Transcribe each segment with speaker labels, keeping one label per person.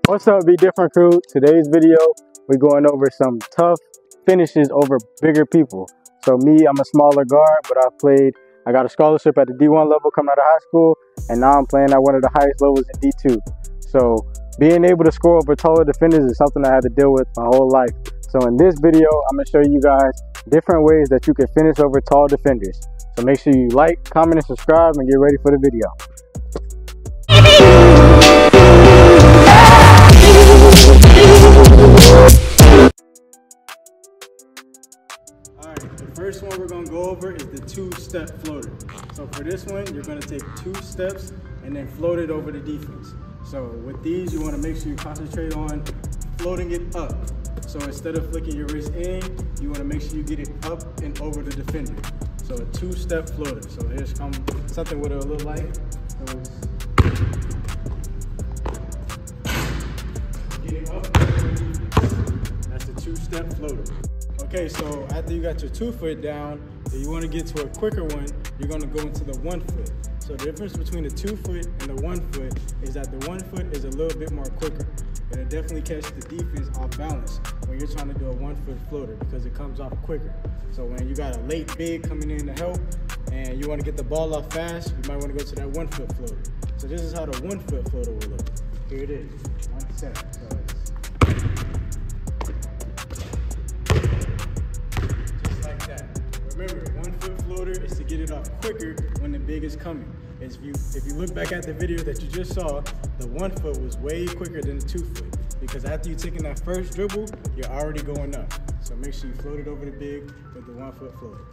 Speaker 1: What's up, Be Different crew? Today's video, we're going over some tough finishes over bigger people. So me, I'm a smaller guard, but I got a scholarship at the D1 level coming out of high school, and now I'm playing at one of the highest levels in D2. So being able to score over taller defenders is something I had to deal with my whole life. So in this video, I'm gonna show you guys different ways that you can finish over tall defenders. So make sure you like, comment, and subscribe, and get ready for the video. Alright, the first one we're going to go over is the two-step floater. So for this one, you're going to take 2 steps and then float it over the defense. So with these, you want to make sure you concentrate on floating it up. So instead of flicking your wrist in, you want to make sure you get it up and over the defender. So a 2-step floater. So here's something with a little light. So get it up and over the defense. That's a 2-step floater. Okay, so after you got your 2 foot down, if you want to get to a quicker one, you're going to go into the 1 foot. So the difference between the 2 foot and the 1 foot is that the 1 foot is a little bit more quicker. But it definitely catches the defense off balance when you're trying to do a 1 foot floater because it comes off quicker. So when you got a late big coming in to help and you want to get the ball off fast, you might want to go to that 1 foot floater. So this is how the 1 foot floater will look. Here it is, 1 step. So remember, 1 foot floater is to get it off quicker when the big is coming. If you look back at the video that you just saw, the 1 foot was way quicker than the 2 foot because after you taking that first dribble, you're already going up. So make sure you float it over the big with the 1 foot floater.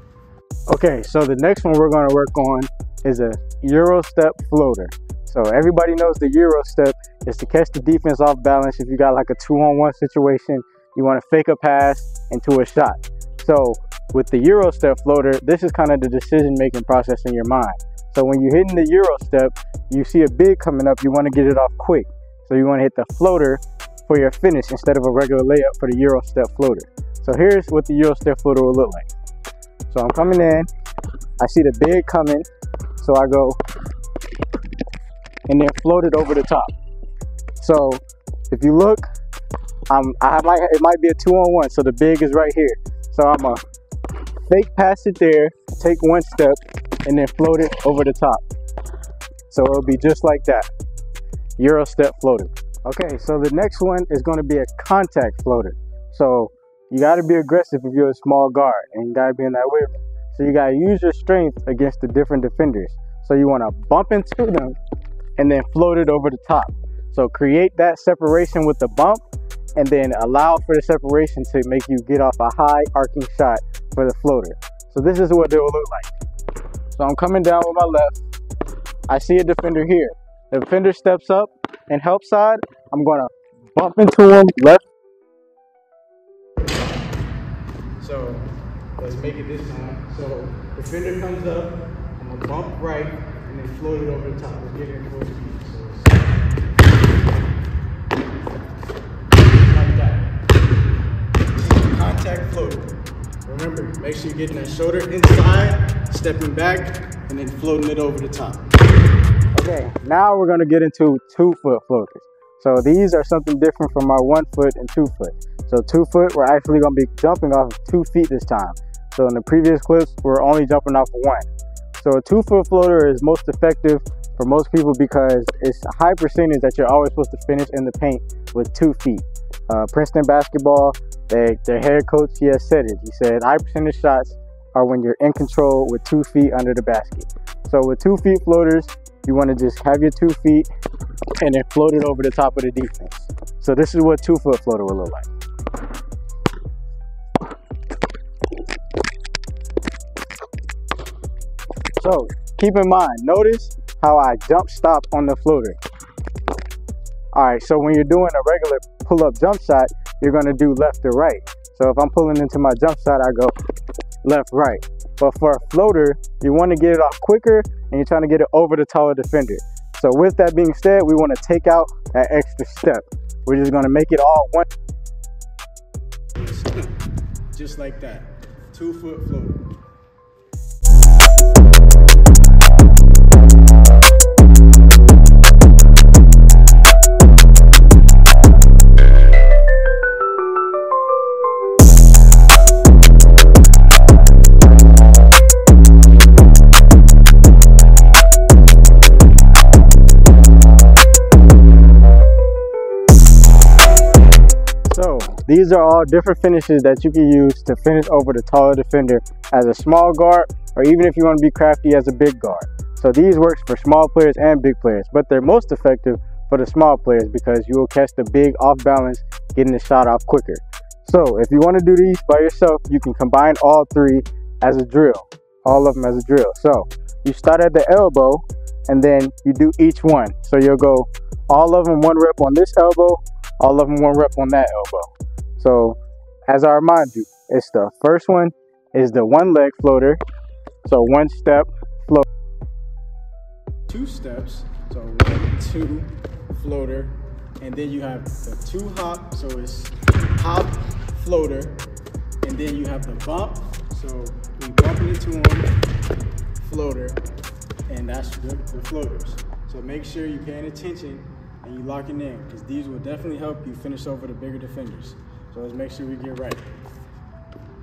Speaker 1: Okay, so the next one we're going to work on is a Euro step floater. So everybody knows the Euro step is to catch the defense off balance. If you got like a 2-on-1 situation, you want to fake a pass into a shot. So with the Euro step floater, this is kind of the decision-making process in your mind. So when you're hitting the Euro step, you see a big coming up, you want to get it off quick. So you want to hit the floater for your finish instead of a regular layup for the Euro step floater. So here's what the Euro step floater will look like. So I'm coming in, I see the big coming, so I go and then float it over the top. So if you look, it might be a 2-on-1, so the big is right here. So I'm going to fake pass it there, take 1 step, and then float it over the top. So it'll be just like that. Euro step floater. Okay, so the next one is going to be a contact floater. So you got to be aggressive if you're a small guard, and you got to be in that way. So you got to use your strength against the different defenders. So you want to bump into them and then float it over the top. So create that separation with the bump, and then allow for the separation to make you get off a high arcing shot for the floater. So this is what it will look like. So I'm coming down with my left. I see a defender here. The defender steps up and help side. I'm gonna bump into him left. So let's make it this time. So defender comes up, I'm gonna bump right and then float it over the top. We're getting it full speed. Contact floater. Remember, make sure you're getting that shoulder inside, stepping back, and then floating it over the top. Okay, now we're going to get into 2 foot floaters. So these are something different from our 1 foot and 2 foot. So 2 foot, we're actually going to be jumping off of 2 feet this time. So in the previous clips, we're only jumping off of 1. So a 2 foot floater is most effective for most people because it's a high percentage that you're always supposed to finish in the paint with 2 feet. Princeton basketball, their head coach, he has said it. He said high percentage shots are when you're in control with 2 feet under the basket. So with 2 feet floaters, you want to just have your 2 feet and then float it over the top of the defense. So this is what 2 foot floater will look like. So keep in mind, notice how I jump stop on the floater. Alright, so when you're doing a regular pull-up jump shot, you're going to do left to right. So if I'm pulling into my jump shot, I go left, right. But for a floater, you want to get it off quicker and you're trying to get it over the taller defender. So with that being said, we want to take out that extra step. We're just going to make it all 1. Just like that. 2 foot floater. these are all different finishes that you can use to finish over the taller defender as a small guard, or even if you want to be crafty as a big guard. So these works for small players and big players, but they're most effective for the small players because you will catch the big off balance, getting the shot off quicker. So if you want to do these by yourself, you can combine all three as a drill, all of them as a drill. So you start at the elbow and then you do each one. So you'll go all of them 1 rep on this elbow, all of them 1 rep on that elbow. So as I remind you, it's the first one is the 1 leg floater. So 1 step float. 2 steps, so 1, 2 floater, and then you have the 2 hop, so it's hop, floater, and then you have the bump, so we bump into them, floater, and that's the floaters. So make sure you're paying attention and you locking in, because these will definitely help you finish over the bigger defenders. So let's make sure we get right.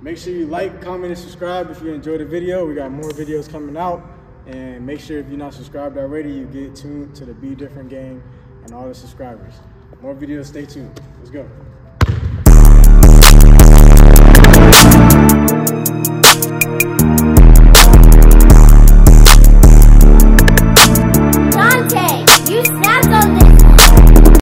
Speaker 1: Make sure you like, comment, and subscribe if you enjoyed the video. We got more videos coming out. And make sure if you're not subscribed already, you get tuned to the Be Different gang and all the subscribers. More videos, stay tuned. Let's go.